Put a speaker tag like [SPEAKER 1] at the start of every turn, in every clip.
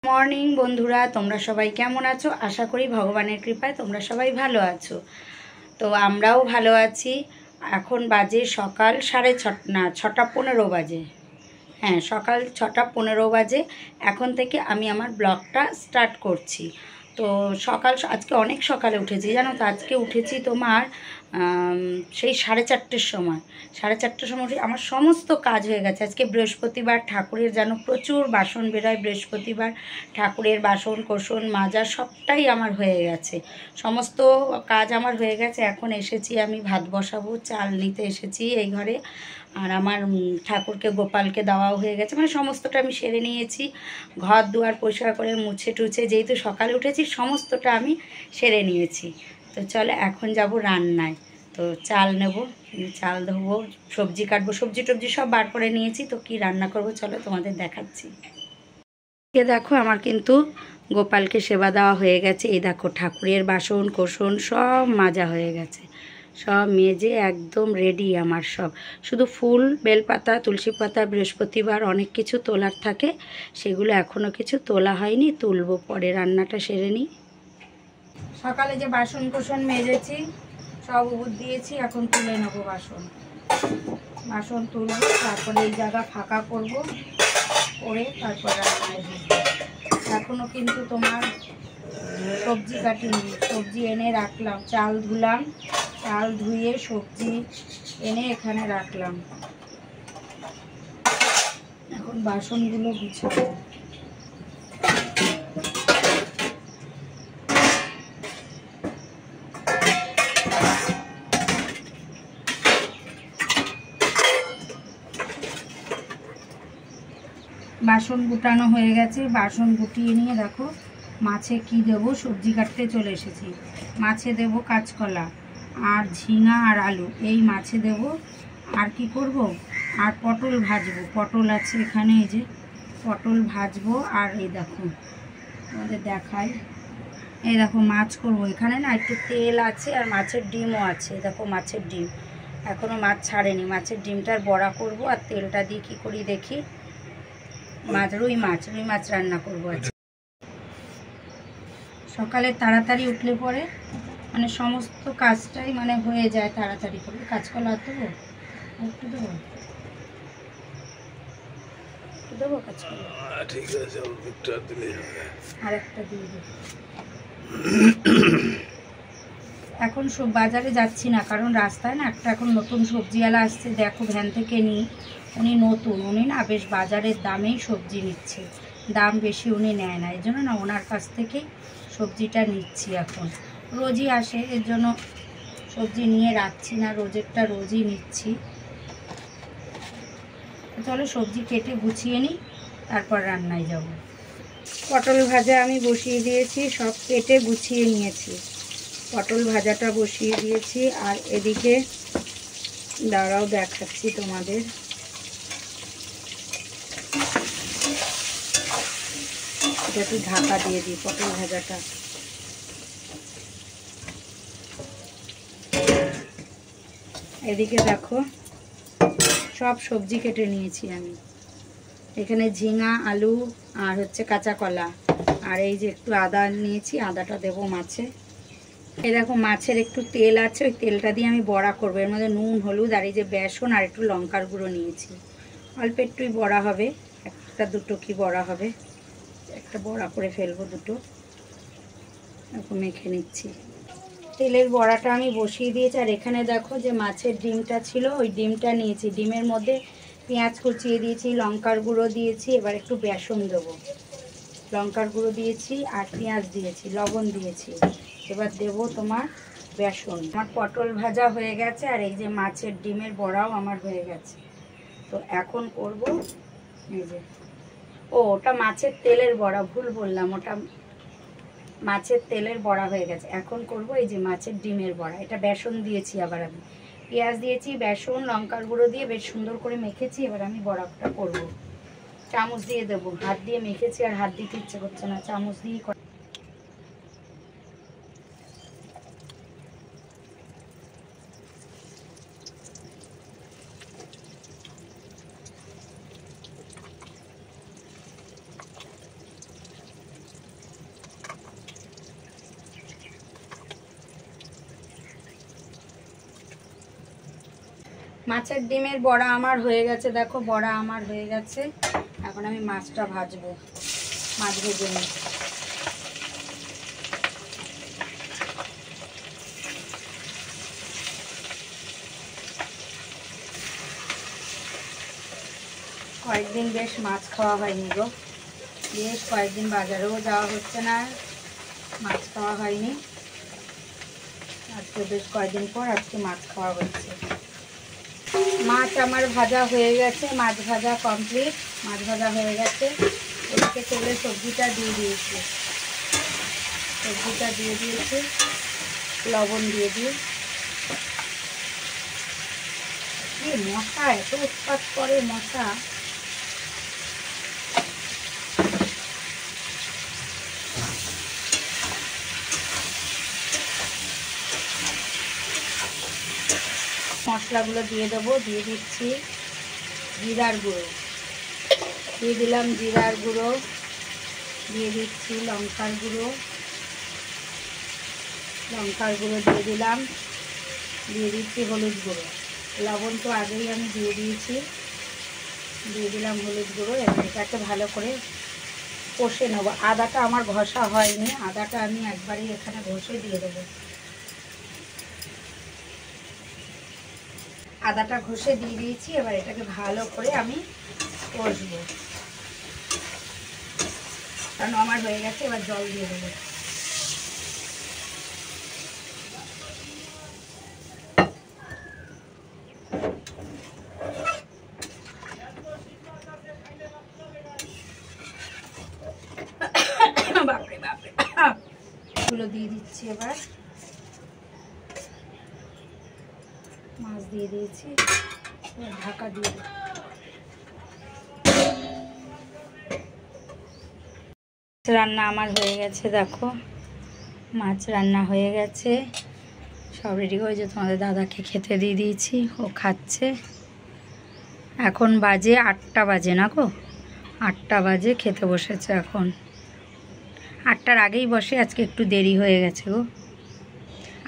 [SPEAKER 1] Morning বন্ধুরা, তোমরা সবাই কেমন আছো? আশা করি ভগবানের কৃপায় তোমরা সবাই ভালো আছো। তো আমরাও ভালো আছি। এখন বাজে সকাল 6:30 বাজে। হ্যাঁ, সকাল 6:15 বাজে। এখন থেকে আমি আমার ব্লগটা স্টার্ট করছি। তো আজকে অনেক সকালে উঠেছি, জানো তো। আজকে উঠেছি তোমার সেই 4:30 সময়। 4:30 সময় উঠে আমার সমস্ত কাজ হয়ে গেছে। আজকে বৃহস্পতিবার, ঠাকুরের যেন প্রচুর বাসন বেরোয় বৃহস্পতিবার। ঠাকুরের বাসন কোসন মাজা সবটাই আমার হয়ে গেছে। সমস্ত কাজ আমার হয়ে গেছে। এখন এসেছি, আমি ভাত বসাবো, চাল নিতে এসেছি এই ঘরে। আর আমার ঠাকুরকে গোপালকে দেওয়াও হয়ে গেছে, মানে সমস্তটা আমি সেরে নিয়েছি। ঘর দুয়ার পরিষ্কার করে মুছে টুছে, যেহেতু সকালে উঠেছি সমস্তটা আমি সেরে নিয়েছি। তো চলো এখন যাব রান্নায়। তো চাল নেব, চাল ধোবো, সবজি কাটবো, সবজি টবজি সব বার করে নিয়েছি। তো কি রান্না করব চলো তোমাদের দেখাচ্ছি। দেখো আমার কিন্তু গোপালকে সেবা দেওয়া হয়ে গেছে। এই দেখো ঠাকুরের বাসন কোসন সব মাজা হয়ে গেছে, সব মেজে একদম রেডি আমার সব। শুধু ফুল, বেলপাতা, তুলসী পাতা, বৃহস্পতিবার অনেক কিছু তোলার থাকে, সেগুলো এখনও কিছু তোলা হয়নি, তুলবো পরে। রান্নাটা সেরে নিই। সকালে যে বাসন কোসন মেজেছি সব উবুর দিয়েছি, এখন তুলে নেবো বাসন তুলবো, তারপরে এই জায়গা ফাঁকা করবো, করে তারপর রান্নায় দিই। এখনও কিন্তু তোমার সবজি কাটিনি, সবজি এনে রাখলাম, চাল ধুলাম, চাল ধুয়ে সবজি এনে এখানে রাখলাম। এখন বাসনগুলো গুছাবো। বাসন গুটানো হয়ে গেছে, বাসন গুটিয়ে নিয়ে দেখো মাছে কি দেবো, সবজি কাটতে চলে এসেছি। মাছে দেবো কাঁচকলা আর ঝিঙা আর আলু, এই মাছে দেব। আর কি করব, আর পটল ভাজবো, পটল আছে এখানে, এই যে পটল ভাজবো। আর এই দেখো তোমাদের দেখাই, এই দেখো মাছ করব। এখানে না একটু তেল আছে আর মাছের ডিমও আছে। দেখো মাছের ডিম, এখনও মাছ ছাড়েনি। মাছের ডিমটার বড়া করব আর তেলটা দিয়ে কী করি দেখি। রুই মাছ রান্না করবো আজকে। সকালে তাড়াতাড়ি উঠলে পরে মানে সমস্ত কাজটাই মানে হয়ে যায় তাড়াতাড়ি করে। কাঁচকলা দেবো, একটু দেবো, দেবো কাঁচকলা, ঠিক আছে, আর একটা দিয়ে দেবো। এখন সব বাজারে যাচ্ছি না, কারণ রাস্তায় না একটা এখন নতুন সবজিওয়ালা আসছে, দেখো ভ্যান থেকে নিই। উনি নতুন, উনি না বেশ বাজারের দামেই সবজি নিচ্ছে, দাম বেশি উনি নেয় না। এই জন্য না ওনার কাছ থেকেই সবজিটা নিচ্ছি। এখন রোজই আসে, এর জন্য সবজি নিয়ে রাখছি না, রোজেরটা রোজই নিচ্ছি। চলো সবজি কেটে গুছিয়ে নিই, তারপর রান্নায় যাব। পটল ভাজা আমি বসিয়ে দিয়েছি, সব কেটে গুছিয়ে নিয়েছি। পটল ভাজাটা বসিয়ে দিয়েছি। আর এদিকে দাঁড়াও দেখাচ্ছি তোমাদের, এটা একটু ঢাকা দিয়ে দিই পটল ভাজাটা। এদিকে দেখো সব সবজি কেটে নিয়েছি আমি। এখানে ঝিঙা, আলু আর হচ্ছে কাঁচা কলা, আর এই যে একটু আদা নিয়েছি, আদাটা দেবো মাছে। এই দেখো মাছের একটু তেল আছে, ওই তেলটা দিয়ে আমি বড়া করবো। এর মধ্যে নুন, হলুদ আর এই যে বেসন আর একটু লঙ্কার গুঁড়ো নিয়েছি। অল্প একটুই বড়া হবে, একটা দুটো কি বড়া হবে, একটা বড়া করে ফেলবো, দুটো এরকম মেখে নিচ্ছি। তেলের বড়াটা আমি বসিয়ে দিয়েছি। আর এখানে দেখো যে মাছের ডিমটা ছিল, ওই ডিমটা নিয়েছি, ডিমের মধ্যে পেঁয়াজ কুচিয়ে দিয়েছি, লঙ্কার গুঁড়ো দিয়েছি, এবার একটু বেসন দেবো। লঙ্কার গুঁড়ো দিয়েছি আর পেঁয়াজ দিয়েছি, লবণ দিয়েছি, এবার দেব তোমার বেসন। আমার পটল ভাজা হয়ে গেছে, আর এই যে মাছের ডিমের বড়াও আমার হয়ে গেছে। তো এখন করব এই যে, ওটা মাছের তেলের বড়া, ভুল বললাম, ওটা মাছের তেলের বড়া হয়ে গেছে। এখন করব এই যে মাছের ডিমের বড়া, এটা বেসন দিয়েছি, আবার আমি পেঁয়াজ দিয়েছি, বেসন লঙ্কার গুঁড়ো দিয়ে বেশ সুন্দর করে মেখেছি। এবার আমি বড়াটা করব, চামচ দিয়ে দেবো, হাত দিয়ে মেখেছি আর হাত দিতে ইচ্ছে করছে না, চামচ দিয়েই। মাছের ডিমের বড়া আমার হয়ে গেছে, দেখো বড়া আমার হয়ে গেছে। এখন আমি মাছটা ভাজবো, মাছ ভেজে নিই। কয়েকদিন বেশ মাছ খাওয়া হয়নি গো, বেশ কয়েকদিন বাজারেও যাওয়া হচ্ছে না, মাছ খাওয়া হয়নি। আজকে বেশ কয়েকদিন পর আজকে মাছ খাওয়া হচ্ছে। মাছ আমার ভাজা হয়ে গেছে, মাছ ভাজা কমপ্লিট, মাছ ভাজা হয়ে গেছে। এদিকে তেলে সবজিটা দিয়ে দিয়েছি, সবজিটা দিয়ে দিয়েছি, লবণ দিয়ে দিই। কি মশা, এত উৎপাত করে মশা। মশলাগুলো দিয়ে দেবো, দিয়ে দিচ্ছি জিরার গুঁড়ো, দিয়ে দিলাম জিরার গুঁড়ো, দিয়ে দিচ্ছি লঙ্কার গুঁড়ো, লঙ্কার গুঁড়ো দিয়ে দিলাম, দিয়ে দিচ্ছি হলুদ গুঁড়ো। লবণ তো আগেই আমি দিয়ে দিয়েছি, দিয়ে দিলাম হলুদ গুঁড়ো। এবার এটাকে ভালো করে কষে নেবো। আদাটা আমার ঘষা হয়নি, আদাটা আমি একবারেই এখানে ঘষে দিয়ে দেবো। আদাটা ঘষে দিয়ে দিয়েছি, এবার এটাকে ভালো করে আমি কষবো, কারণ আমার হয়ে গেছে। এবার জল দিয়ে দেবো। বাপরে বাপরে, এগুলো দিয়ে দিচ্ছি। এবার মাছ দিয়ে দিয়েছি, ঢাকা দিয়ে দিই। রান্না আমার হয়ে গেছে, দেখো মাছ রান্না হয়ে গেছে, সব রেডি করে যে তোমাদের দাদাকে খেতে দিয়ে দিয়েছি, ও খাচ্ছে। এখন বাজে 8টা বাজে না গো, 8টা বাজে, খেতে বসেছে এখন। 8টার আগেই বসে, আজকে একটু দেরি হয়ে গেছে গো।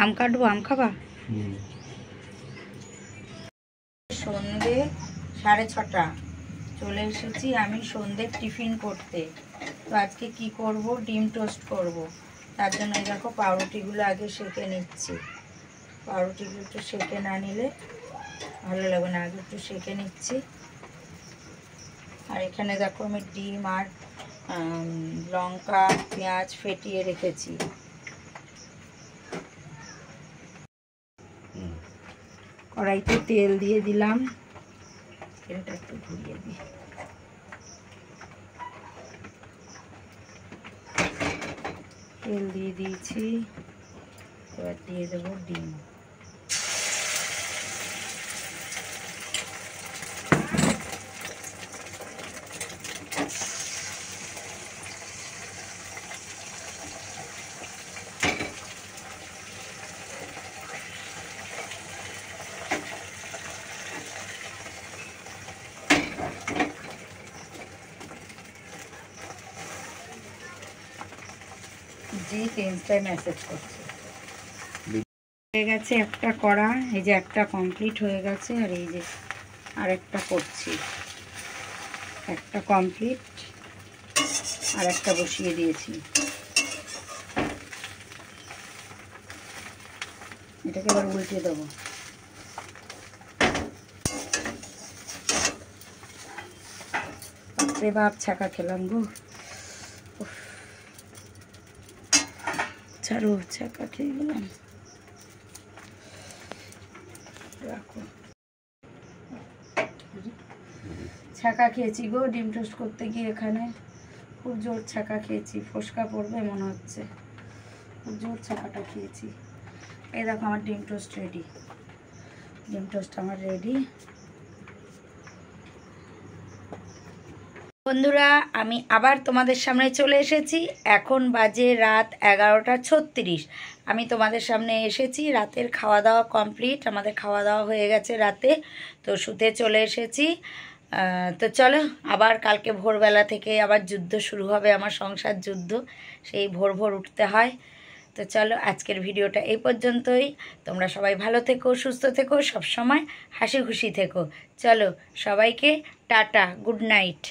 [SPEAKER 1] আম কাটবো, আম খাবা? সন্ধে 6:30 চলে এসেছি আমি সন্ধ্যে টিফিন করতে। তো আজকে কি করব, ডিম টোস্ট করব। তার জন্য দেখো পাউরুটিগুলো আগে সেঁকে নিচ্ছি। পাউরুটিগুলো একটু সেঁকে না নিলে ভালো লাগবে না, আগে একটু সেঁকে নিচ্ছি। আর এখানে দেখো আমি ডিম আর লঙ্কা পেঁয়াজ ফেটিয়ে রেখেছি। কড়াইতে তেল দিয়ে দিলাম, তেলটা একটু ঘুরিয়ে দিই। তেল দিয়ে দিয়েছি, এবার দিয়ে দেবো ডিম। জি ইনস্টায় মেসেজ করছে। হয়ে গেছে একটা করা, এই যে একটা কমপ্লিট হয়ে গেছে, আর এই যে আরেকটা করছি। একটা কমপ্লিট, আর একটা বসিয়ে দিয়েছি। এটাকে এবার উল্টে দেবো। বাপরে বাপ, ছাকা খেলাম গো, ছাড়ো, ছাকা খেয়ে গেলাম। রাখো, ছাকা খেয়েছি গো ডিম টোস্ট করতে গিয়ে, এখানে খুব জোর ছাকা খেয়েছি, ফোসকা পড়বে মনে হচ্ছে, খুব জোর ছাকাটা খেয়েছি। এই দেখো আমার ডিম টোস্ট রেডি, ডিম টোস্ট আমার রেডি। বন্ধুরা, আমি আবার তোমাদের সামনে চলে এসেছি। এখন বাজে রাত 11:36। আমি তোমাদের সামনে এসেছি, রাতের খাওয়া দাওয়া কমপ্লিট, আমাদের খাওয়া দাওয়া হয়ে গেছে রাতে, তো শুতে চলে এসেছি। তো চলো, আবার কালকে ভোরবেলা থেকে আবার যুদ্ধ শুরু হবে, আমার সংসার যুদ্ধ, সেই ভোর ভোর উঠতে হয়। তো চলো আজকের ভিডিওটা এই পর্যন্তই। তোমরা সবাই ভালো থেকো, সুস্থ থেকো, সব সময় হাসি খুশি থেকো। চলো সবাইকে টাটা, গুড নাইট।